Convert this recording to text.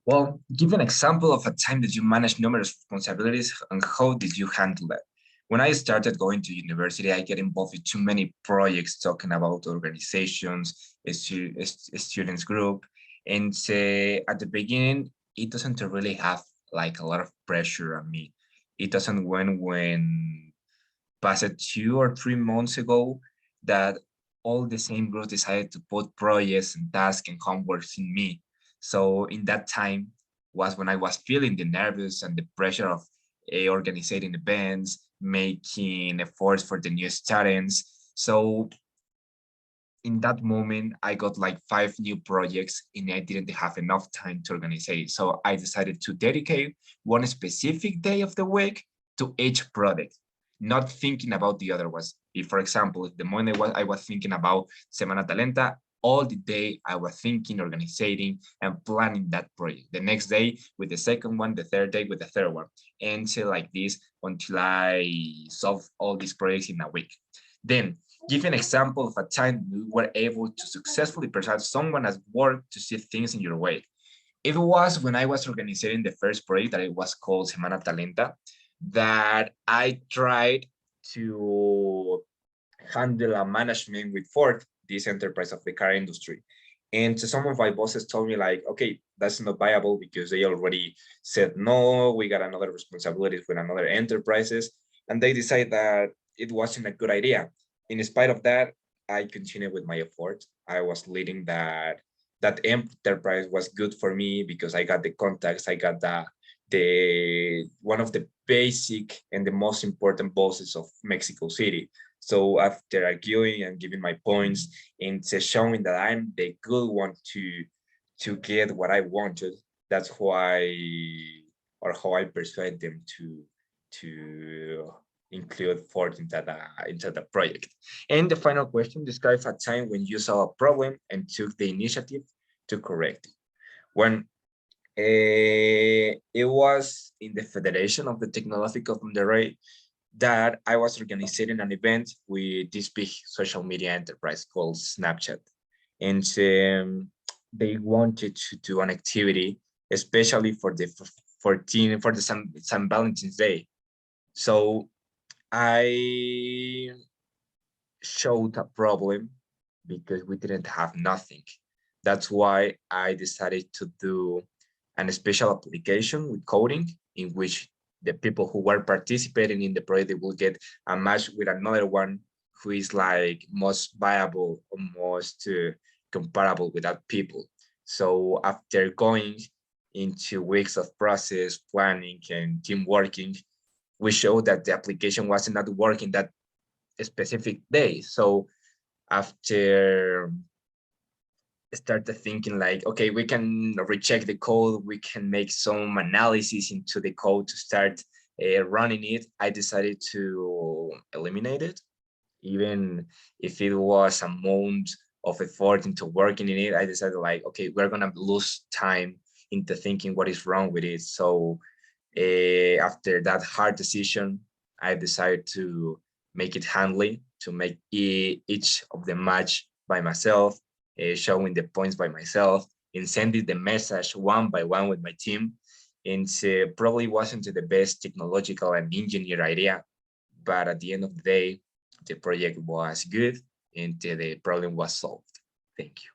Well, give an example of a time that you managed numerous responsibilities and how did you handle that? When I started going to university, I get involved with too many projects talking about organizations, students group. And at the beginning, it doesn't really have like a lot of pressure on me. It doesn't when past 2 or 3 months ago that all the same group decided to put projects and tasks and homeworks in me. So in that time was when I was feeling the nervous and the pressure of organizing events, making efforts for the new students. So in that moment, I got like 5 new projects and I didn't have enough time to organize it. So I decided to dedicate one specific day of the week to each project, not thinking about the other ones. If, for example, if the morning I was thinking about Semana Talenta, all the day I was thinking, organizing, and planning that project. The next day with the second one, the third day with the third one, and so like this until I solve all these projects in a week. Then give an example of a time you were able to successfully persuade someone at work to see things in your way. It was when I was organizing the first project that it was called Semana Talenta that I tried to handle a management with Ford, this enterprise of the car industry. And so some of my bosses told me like, okay, that's not viable because they already said, no, we got another responsibilities with another enterprises. And they decided that it wasn't a good idea. In spite of that, I continued with my effort. I was leading that enterprise was good for me because I got the contacts, I got the one of the basic and the most important bosses of Mexico City. So after arguing and giving my points and showing that I'm the good one to get what I wanted, that's why or how I persuade them to include Ford into the project. And the final question, describe a time when you saw a problem and took the initiative to correct it. When it was in the Federation of the Technological of Monterrey that I was organizing an event with this big social media enterprise called Snapchat. And they wanted to do an activity, especially for the 14 for the San Valentine's Day. So I showed a problem because we didn't have nothing. That's why I decided to do a special application with coding in which the people who were participating in the project will get a match with another one who is like most viable or most comparable with that people. So after going into weeks of process, planning, and team working, we showed that the application was not working that specific day. So after started thinking like, okay, we can recheck the code, we can make some analysis into the code to start running it, I decided to eliminate it. Even if it was a month of effort into working in it, I decided like, okay, we're gonna lose time into thinking what is wrong with it. So after that hard decision, I decided to make it handling, to make each of the match by myself, showing the points by myself, and sending the message one by one with my team. And probably wasn't the best technological and engineer idea, but at the end of the day, the project was good and the problem was solved. Thank you.